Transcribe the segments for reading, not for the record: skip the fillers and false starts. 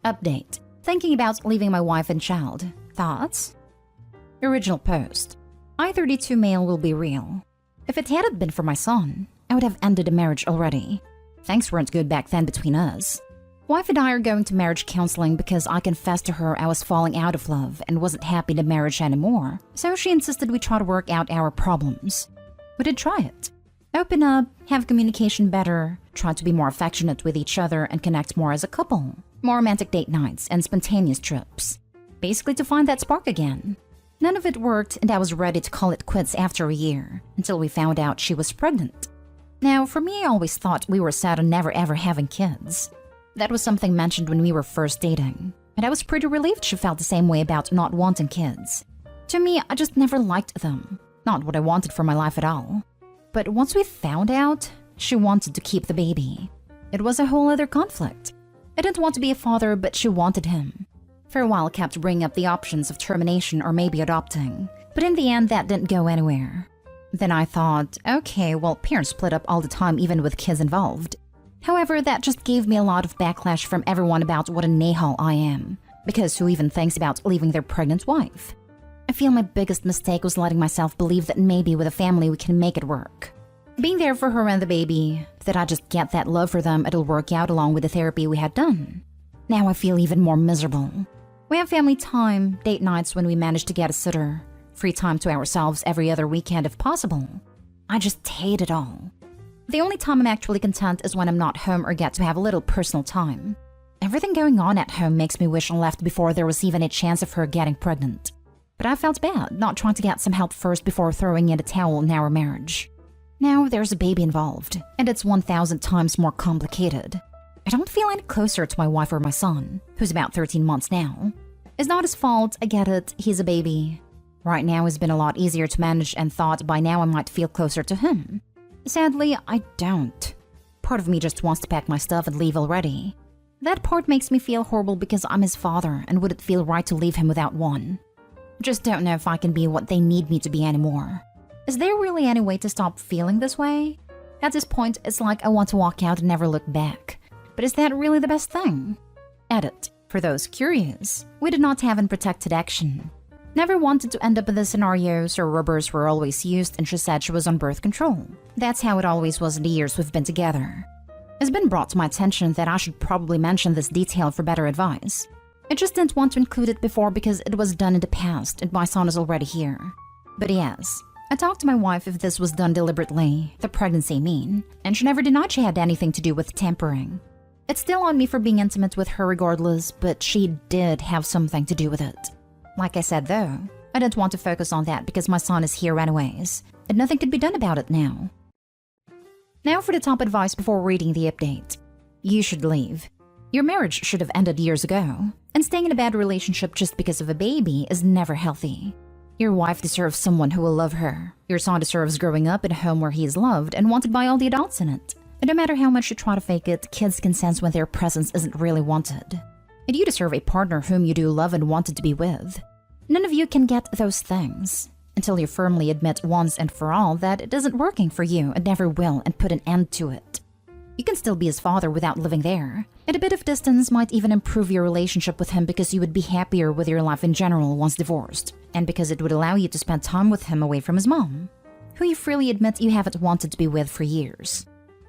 Update. Thinking about leaving my wife and child. Thoughts? Original post. I-32 male will be real. If it hadn't been for my son, I would have ended the marriage already. Things weren't good back then between us. Wife and I are going to marriage counseling because I confessed to her I was falling out of love and wasn't happy in the marriage anymore, so she insisted we try to work out our problems. We did try it. Open up, have communication better, try to be more affectionate with each other and connect more as a couple. More romantic date nights and spontaneous trips. Basically to find that spark again. None of it worked and I was ready to call it quits after a year, until we found out she was pregnant. Now, for me, I always thought we were set on never ever having kids. That was something mentioned when we were first dating, and I was pretty relieved she felt the same way about not wanting kids. To me, I just never liked them. Not what I wanted for my life at all. But once we found out, she wanted to keep the baby. It was a whole other conflict. I didn't want to be a father, but she wanted him. For a while, I kept bringing up the options of termination or maybe adopting, but in the end, that didn't go anywhere. Then I thought, okay, well, parents split up all the time even with kids involved. However, that just gave me a lot of backlash from everyone about what a nahal I am, because who even thinks about leaving their pregnant wife? I feel my biggest mistake was letting myself believe that maybe with a family we can make it work. Being there for her and the baby, that I just get that love for them, it'll work out along with the therapy we had done. Now I feel even more miserable. We have family time, date nights when we manage to get a sitter, free time to ourselves every other weekend if possible. I just hate it all. The only time I'm actually content is when I'm not home or get to have a little personal time. Everything going on at home makes me wish I left before there was even a chance of her getting pregnant. But I felt bad not trying to get some help first before throwing in the towel in our marriage. Now there's a baby involved, and it's 1,000 times more complicated. I don't feel any closer to my wife or my son, who's about 13 months now. It's not his fault, I get it, he's a baby. Right now it's been a lot easier to manage and thought by now I might feel closer to him. Sadly, I don't. Part of me just wants to pack my stuff and leave already. That part makes me feel horrible because I'm his father and wouldn't feel right to leave him without one. Just don't know if I can be what they need me to be anymore. Is there really any way to stop feeling this way? At this point, it's like I want to walk out and never look back. But is that really the best thing? Edit. For those curious, we did not have unprotected action. Never wanted to end up in the scenarios where rubbers were always used and she said she was on birth control. That's how it always was in the years we've been together. It's been brought to my attention that I should probably mention this detail for better advice. I just didn't want to include it before because it was done in the past and my son is already here. But yes, I talked to my wife if this was done deliberately, the pregnancy I mean, and she never denied she had anything to do with tampering. It's still on me for being intimate with her regardless, but she did have something to do with it. Like I said though, I didn't want to focus on that because my son is here anyways, and nothing could be done about it now. Now for the top advice before reading the update. You should leave. Your marriage should have ended years ago, and staying in a bad relationship just because of a baby is never healthy. Your wife deserves someone who will love her. Your son deserves growing up in a home where he is loved and wanted by all the adults in it. And no matter how much you try to fake it, kids can sense when their presence isn't really wanted. And you deserve a partner whom you do love and wanted to be with. None of you can get those things until you firmly admit once and for all that it isn't working for you and never will and put an end to it. You can still be his father without living there, and a bit of distance might even improve your relationship with him because you would be happier with your life in general once divorced, and because it would allow you to spend time with him away from his mom, who you freely admit you haven't wanted to be with for years.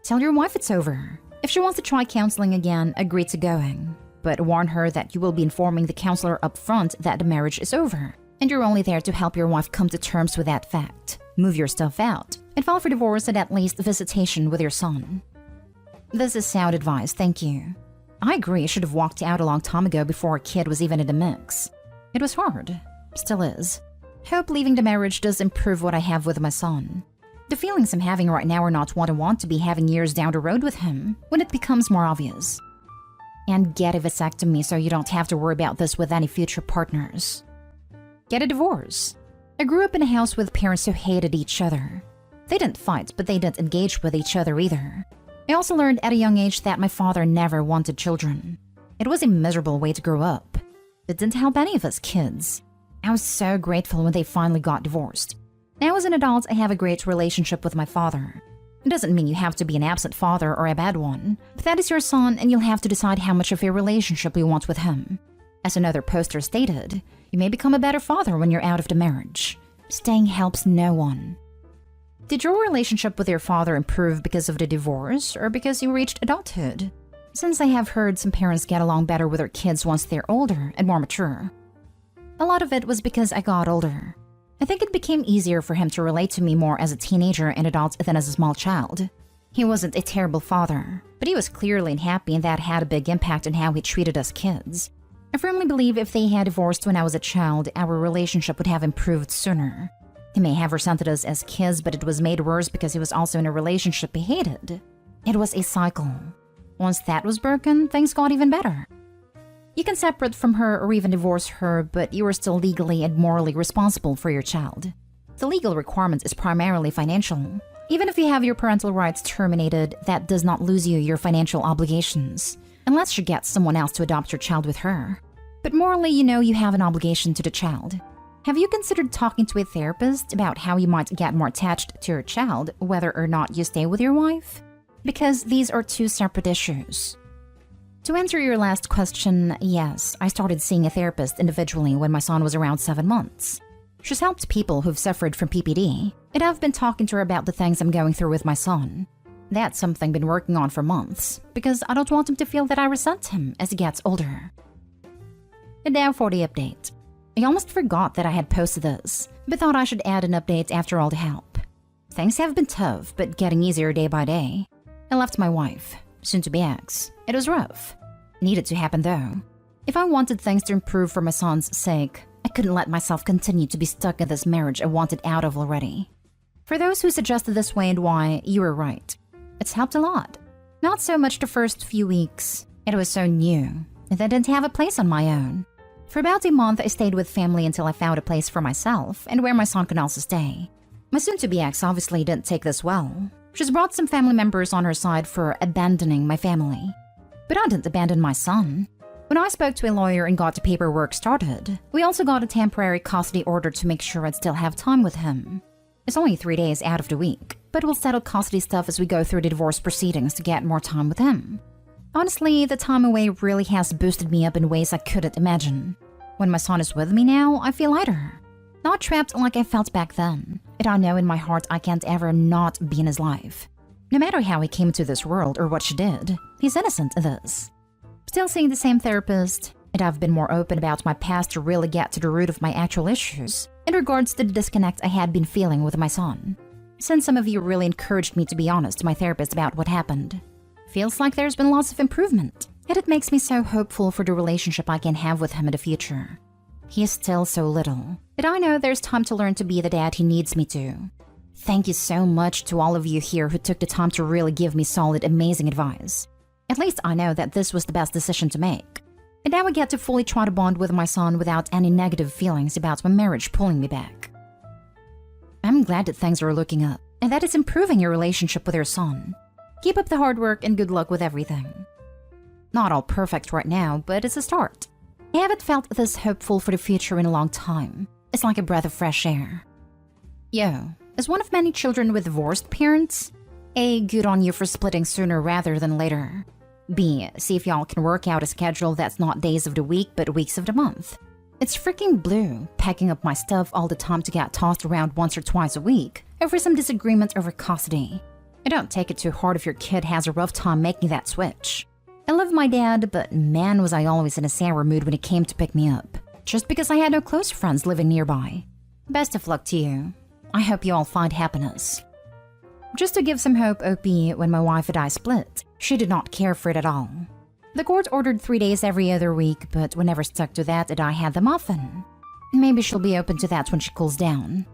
Tell your wife it's over. If she wants to try counseling again, agree to going. But warn her that you will be informing the counselor up front that the marriage is over, and you're only there to help your wife come to terms with that fact. Move your stuff out, and file for divorce and at least visitation with your son. This is sound advice, thank you. I agree I should have walked out a long time ago before a kid was even in the mix. It was hard. Still is. Hope leaving the marriage does improve what I have with my son. The feelings I'm having right now are not what I want to be having years down the road with him, when it becomes more obvious. And get a vasectomy so you don't have to worry about this with any future partners. Get a divorce. I grew up in a house with parents who hated each other. They didn't fight, but they didn't engage with each other either. I also learned at a young age that my father never wanted children. It was a miserable way to grow up. It didn't help any of us kids. I was so grateful when they finally got divorced. Now as an adult, I have a great relationship with my father. It doesn't mean you have to be an absent father or a bad one, but that is your son and you'll have to decide how much of a relationship you want with him. As another poster stated, you may become a better father when you're out of the marriage. Staying helps no one. Did your relationship with your father improve because of the divorce or because you reached adulthood? Since I have heard some parents get along better with their kids once they're older and more mature. A lot of it was because I got older. I think it became easier for him to relate to me more as a teenager and adult than as a small child. He wasn't a terrible father, but he was clearly unhappy and that had a big impact on how he treated us kids. I firmly believe if they had divorced when I was a child, our relationship would have improved sooner. He may have resented us as kids, but it was made worse because he was also in a relationship he hated. It was a cycle. Once that was broken, things got even better. You can separate from her or even divorce her, but you are still legally and morally responsible for your child. The legal requirement is primarily financial. Even if you have your parental rights terminated, that does not lose you your financial obligations, unless you get someone else to adopt your child with her. But morally, you know you have an obligation to the child. Have you considered talking to a therapist about how you might get more attached to your child, whether or not you stay with your wife? Because these are two separate issues. To answer your last question, yes, I started seeing a therapist individually when my son was around 7 months. She's helped people who've suffered from PPD, and I've been talking to her about the things I'm going through with my son. That's something I've been working on for months, because I don't want him to feel that I resent him as he gets older. And now for the update. I almost forgot that I had posted this, but thought I should add an update after all the help. Things have been tough, but getting easier day by day. I left my wife, soon to be ex. It was rough. Needed to happen though. If I wanted things to improve for my son's sake, I couldn't let myself continue to be stuck in this marriage I wanted out of already. For those who suggested this way and why, you were right. It's helped a lot. Not so much the first few weeks. It was so new, and I didn't have a place on my own. For about a month, I stayed with family until I found a place for myself and where my son could also stay. My soon-to-be ex obviously didn't take this well. She's brought some family members on her side for abandoning my family. But I didn't abandon my son. When I spoke to a lawyer and got the paperwork started, we also got a temporary custody order to make sure I'd still have time with him. It's only 3 days out of the week, but we'll settle custody stuff as we go through the divorce proceedings to get more time with him. Honestly, the time away really has boosted me up in ways I couldn't imagine. When my son is with me now, I feel lighter. Not trapped like I felt back then, and I know in my heart I can't ever not be in his life. No matter how he came to this world or what she did, he's innocent in this. Still seeing the same therapist, and I've been more open about my past to really get to the root of my actual issues in regards to the disconnect I had been feeling with my son. Since some of you really encouraged me to be honest to my therapist about what happened. Feels like there's been lots of improvement, and it makes me so hopeful for the relationship I can have with him in the future. He is still so little, but I know there's time to learn to be the dad he needs me to. Thank you so much to all of you here who took the time to really give me solid, amazing advice. At least I know that this was the best decision to make. And now I get to fully try to bond with my son without any negative feelings about my marriage pulling me back. I'm glad that things are looking up, and that it's improving your relationship with your son. Keep up the hard work and good luck with everything. Not all perfect right now, but it's a start. I haven't felt this hopeful for the future in a long time. It's like a breath of fresh air. Yo, as one of many children with divorced parents, A, good on you for splitting sooner rather than later. B, see if y'all can work out a schedule that's not days of the week but weeks of the month. It's freaking blue, packing up my stuff all the time to get tossed around once or twice a week over some disagreement over custody. I don't take it too hard if your kid has a rough time making that switch. I love my dad, but man was I always in a sour mood when he came to pick me up, just because I had no close friends living nearby. Best of luck to you. I hope you all find happiness. Just to give some hope, OP, when my wife and I split, she did not care for it at all. The court ordered 3 days every other week, but we never stuck to that and I had them often. Maybe she'll be open to that when she cools down.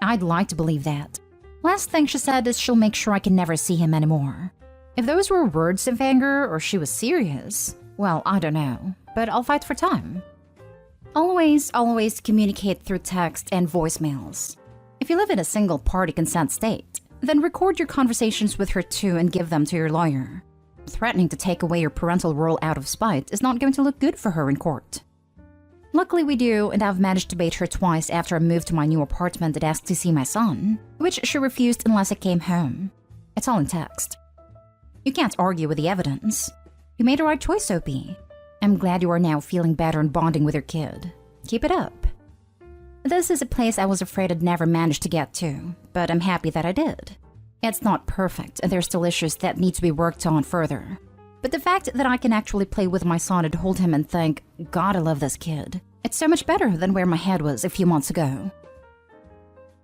I'd like to believe that. Last thing she said is she'll make sure I can never see him anymore. If those were words of anger or she was serious, well, I don't know, but I'll fight for time. Always communicate through text and voicemails. If you live in a single-party consent state, then record your conversations with her too and give them to your lawyer. Threatening to take away your parental role out of spite is not going to look good for her in court. Luckily we do, and I've managed to bait her twice after I moved to my new apartment and asked to see my son, which she refused unless I came home. It's all in text. You can't argue with the evidence. You made the right choice, Soapy. I'm glad you are now feeling better and bonding with your kid. Keep it up. This is a place I was afraid I'd never manage to get to, but I'm happy that I did. It's not perfect, and there's still issues that need to be worked on further. But the fact that I can actually play with my son and hold him and think, God, I love this kid, it's so much better than where my head was a few months ago.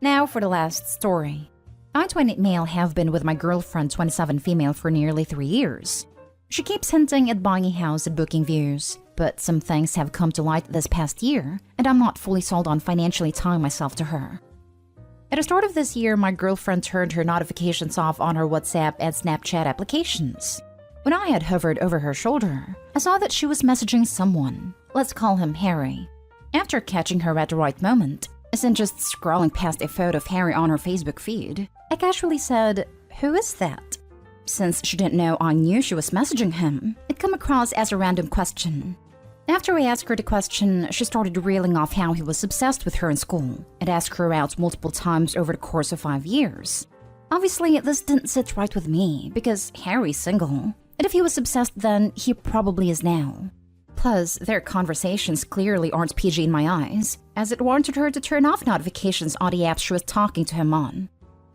Now for the last story. I, 28 male, have been with my girlfriend, 27 female, for nearly 3 years. She keeps hinting at buying a house at Booking Views, but some things have come to light this past year, and I'm not fully sold on financially tying myself to her. At the start of this year, my girlfriend turned her notifications off on her WhatsApp and Snapchat applications. When I had hovered over her shoulder, I saw that she was messaging someone. Let's call him Harry. After catching her at the right moment, as in just scrolling past a photo of Harry on her Facebook feed, I casually said, "Who is that?" Since she didn't know I knew she was messaging him, it came across as a random question. After I asked her the question, she started reeling off how he was obsessed with her in school and asked her out multiple times over the course of 5 years. Obviously, this didn't sit right with me because Harry's single, and if he was obsessed then, he probably is now. Plus, their conversations clearly aren't PG in my eyes, as it warranted her to turn off notifications on the apps she was talking to him on.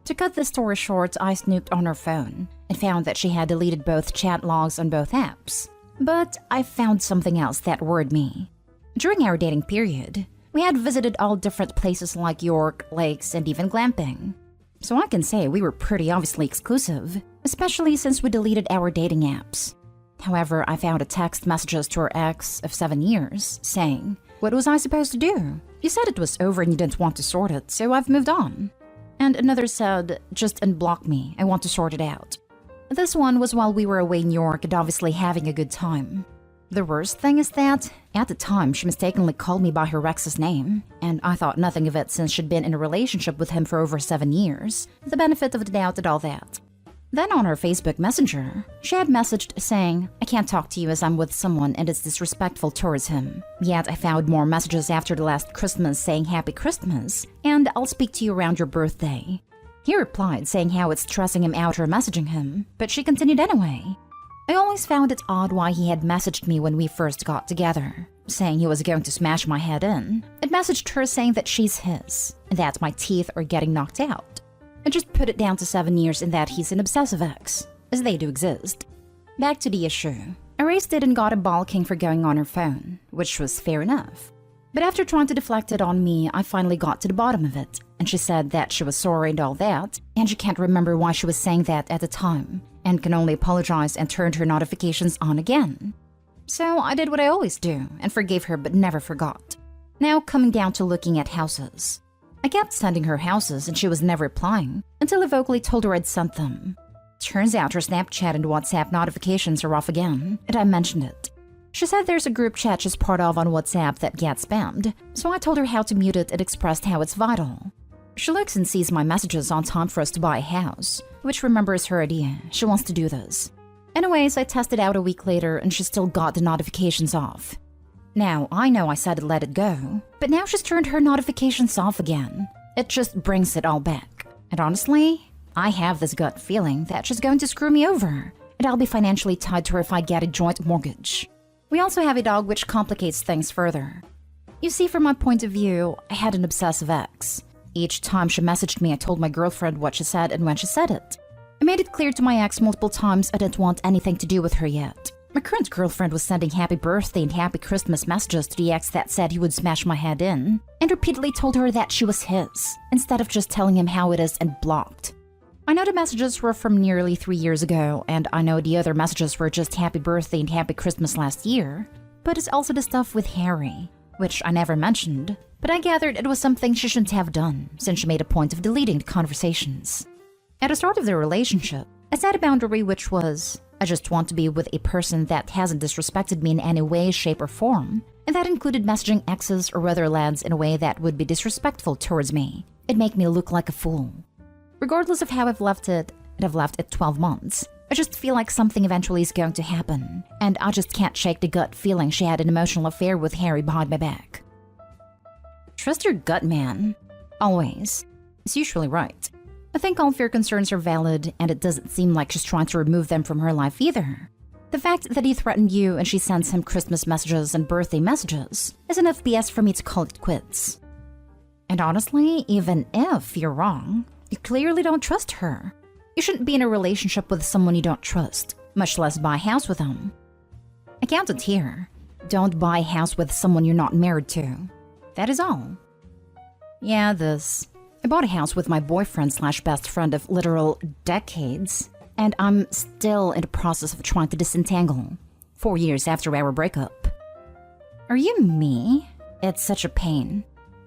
To cut the story short, I snooped on her phone and found that she had deleted both chat logs on both apps. But I found something else that worried me. During our dating period, we had visited all different places like York, lakes, and even glamping. So I can say we were pretty obviously exclusive, especially since we deleted our dating apps. However, I found a text messages to her ex of 7 years saying, "What was I supposed to do? You said it was over and you didn't want to sort it, so I've moved on." And another said, "Just unblock me, I want to sort it out." This one was while we were away in New York and obviously having a good time. The worst thing is that, at the time, she mistakenly called me by her ex's name, and I thought nothing of it since she'd been in a relationship with him for over 7 years, the benefit of the doubt and all that. Then on her Facebook Messenger, she had messaged saying, "I can't talk to you as I'm with someone and it's disrespectful towards him." Yet I found more messages after the last Christmas saying Happy Christmas, and I'll speak to you around your birthday. He replied saying how it's stressing him out her messaging him, but she continued anyway. I always found it odd why he had messaged me when we first got together, saying he was going to smash my head in, and messaged her saying that she's his, and that my teeth are getting knocked out. I just put it down to 7 years and that he's an obsessive ex, as they do exist. Back to the issue. I raised it and got a balking for going on her phone, which was fair enough. But after trying to deflect it on me, I finally got to the bottom of it, and she said that she was sorry and all that, and she can't remember why she was saying that at the time, and can only apologize and turned her notifications on again. So I did what I always do, and forgave her but never forgot. Now coming down to looking at houses. I kept sending her houses and she was never replying, until I vocally told her I'd sent them. Turns out her Snapchat and WhatsApp notifications are off again, and I mentioned it. She said there's a group chat she's part of on WhatsApp that gets spammed, so I told her how to mute it and expressed how it's vital. She looks and sees my messages on time for us to buy a house, which remembers her idea. She wants to do this. Anyways, I tested out a week later and she still got the notifications off. Now, I know I said to let it go, but now she's turned her notifications off again. It just brings it all back. And honestly, I have this gut feeling that she's going to screw me over, and I'll be financially tied to her if I get a joint mortgage. We also have a dog, which complicates things further. You see, from my point of view, I had an obsessive ex. Each time she messaged me, I told my girlfriend what she said and when she said it. I made it clear to my ex multiple times I didn't want anything to do with her yet. My current girlfriend was sending happy birthday and happy Christmas messages to the ex that said he would smash my head in, and repeatedly told her that she was his, instead of just telling him how it is and blocked. I know the messages were from nearly 3 years ago, and I know the other messages were just happy birthday and happy Christmas last year, but it's also the stuff with Harry, which I never mentioned, but I gathered it was something she shouldn't have done, since she made a point of deleting the conversations. At the start of their relationship, I set a boundary which was, I just want to be with a person that hasn't disrespected me in any way, shape, or form, and that included messaging exes or other lads in a way that would be disrespectful towards me. It'd make me look like a fool. Regardless of how I've left it, and I've left it 12 months, I just feel like something eventually is going to happen, and I just can't shake the gut feeling she had an emotional affair with Harry behind my back. Trust your gut, man. Always. It's usually right. I think all of your concerns are valid, and it doesn't seem like she's trying to remove them from her life either. The fact that he threatened you and she sends him Christmas messages and birthday messages is enough BS for me to call it quits. And honestly, even if you're wrong, you clearly don't trust her. You shouldn't be in a relationship with someone you don't trust, much less buy a house with them. I counted here. Don't buy a house with someone you're not married to. That is all. Yeah, this. I bought a house with my boyfriend/best friend of literal decades, and I'm still in the process of trying to disentangle, 4 years after our breakup. Are you me? It's such a pain.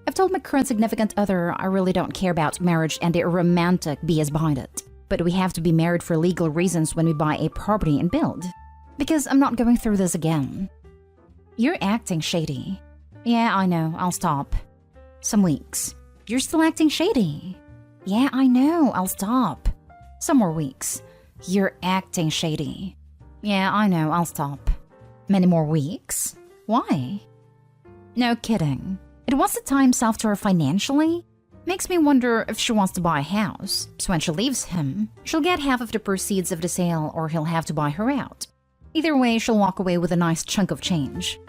I've told my current significant other I really don't care about marriage and the romantic BS behind it. But we have to be married for legal reasons when we buy a property and build. Because I'm not going through this again. You're acting shady. Yeah, I know, I'll stop. Some weeks. You're still acting shady. Yeah, I know, I'll stop. Some more weeks. You're acting shady. Yeah, I know, I'll stop. Many more weeks? Why? No kidding. It wants to tie himself to her financially? Makes me wonder if she wants to buy a house, so when she leaves him, she'll get half of the proceeds of the sale or he'll have to buy her out. Either way, she'll walk away with a nice chunk of change.